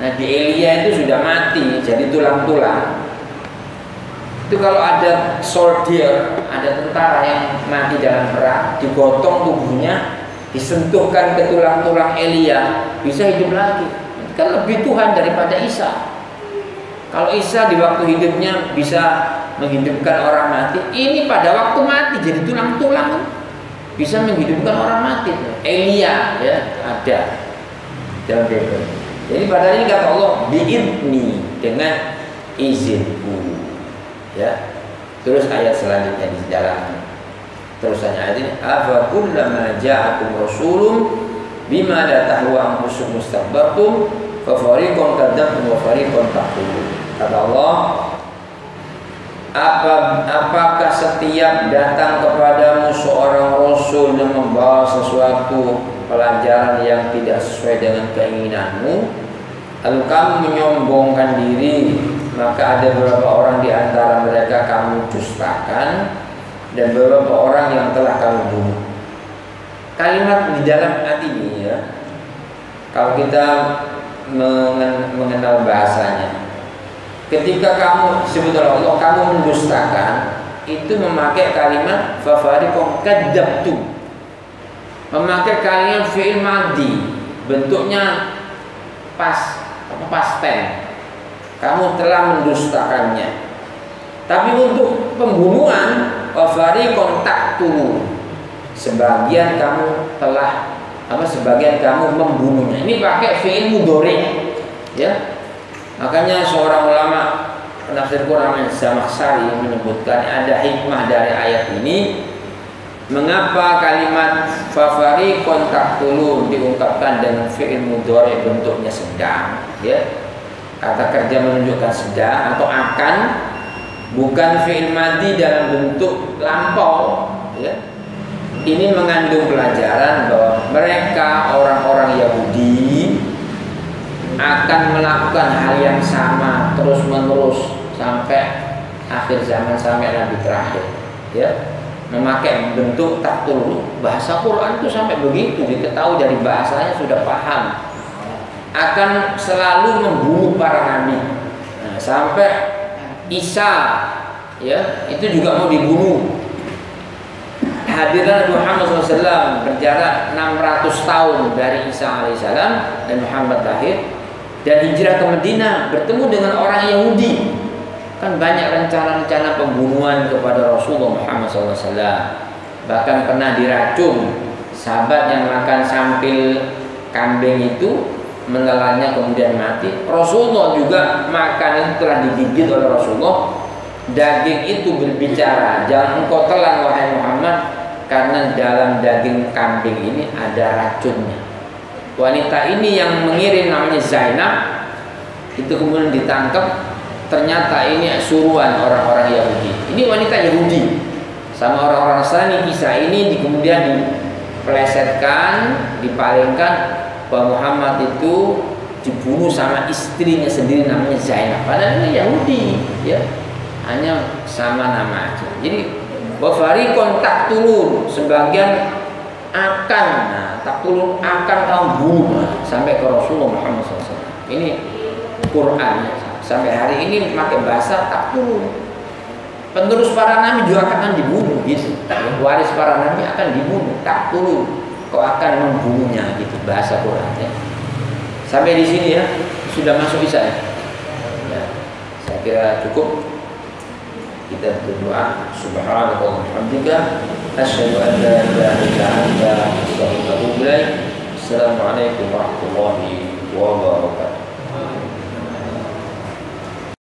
Speaker 2: Nah, di Elia itu sudah mati jadi tulang-tulang. Itu kalau ada soldier, ada tentara yang mati dalam perang, digotong tubuhnya, disentuhkan ke tulang-tulang Elia, bisa hidup lagi. kan lebih Tuhan daripada Isa. Kalau Isa di waktu hidupnya bisa menghidupkan orang mati, ini pada waktu mati jadi tulang-tulang bisa menghidupkan orang mati. Elia ya ada dalam Bible. Jadi pada ini kata Allah biidni, dengan izinku. Ya. Terus ayat selanjutnya di dalam terusannya ayat ini, afa kullama ja'akum rasulun bima la tahwa anfusukum mustakbartum fa fariqan kadzdzabtum wa fariqan taqtulun. Kata Allah, apakah setiap datang kepadamu seorang rasul yang membawa sesuatu pelajaran yang tidak sesuai dengan keinginanmu, lalu kamu menyombongkan diri, maka ada beberapa orang di antara mereka kamu dustakan dan beberapa orang yang telah kamu bunuh. Kalimat di dalam ayat ini ya, kalau kita mengenal bahasanya, ketika kamu sebutlah Allah, kamu mendustakan, itu memakai kalimat fafariqum kadzdzabtum, memakai kalimat fi'il madhi, bentuknya past tense. Kamu telah mendustakannya. Tapi untuk pembunuhan, wafariqon taqtulun, sebagian kamu telah sebagian kamu membunuhnya. Ini pakai fi'il mudhari ya. Makanya seorang ulama penafsir Quran Zamakhsyari menyebutkan ada hikmah dari ayat ini. Mengapa kalimat fafariqon taqtulun diungkapkan dengan fi'il mudhari bentuknya sedang ya. Kata kerja menunjukkan sedang atau akan, bukan fi'il madhi dalam bentuk lampau ya. Ini mengandung pelajaran bahwa mereka orang-orang Yahudi akan melakukan hal yang sama terus menerus sampai akhir zaman, sampai Nabi terakhir ya. Memakai bentuk taqtulun. Bahasa Quran itu sampai begitu, diketahui dari bahasanya sudah paham. Akan selalu membunuh para nabi. Nah, sampai Isa ya, itu juga mau dibunuh. Hadiran Muhammad SAW berjarak 600 tahun dari Isa alaihissalam dan Muhammad lahir, dan hijrah ke Madinah bertemu dengan orang Yahudi. Kan banyak rencana-rencana pembunuhan kepada Rasulullah Muhammad SAW. Bahkan pernah diracun sahabat yang makan sampil kambing itu, menelannya kemudian mati. Rasulullah juga makan, telah digigit oleh Rasulullah. Daging itu berbicara, jangan engkau telan wahai Muhammad, karena dalam daging kambing ini ada racunnya. Wanita ini yang mengirim namanya Zainab, itu kemudian ditangkap. Ternyata ini suruhan orang-orang Yahudi. Ini wanita Yahudi sama orang-orang Nasrani. Kisah ini kemudian dipelesetkan, dipalingkan bahwa Muhammad itu dibunuh sama istrinya sendiri namanya Zainab. Padahal ini Yahudi ya, hanya sama nama aja. Jadi wafariqon taqtulun, sebagian akan, taqtulun akan kaum bunuh sampai ke Rasulullah Muhammad SAW. Ini Quran sampai hari ini pakai bahasa taqtulun. Penerus para nabi juga akan dibunuh gitu. Waris para nabi akan dibunuh, taqtulun. Kau akan membunuhnya gitu bahasa Quran ya. Sampai di sini ya, sudah masuk Isya ya. Saya kira cukup. Kita berdoa, subhanallah wa bihamdika, asyhadu an la ilaha illa anta, astaghfiruka wa atubu ilaik. Assalamualaikum warahmatullahi wabarakatuh.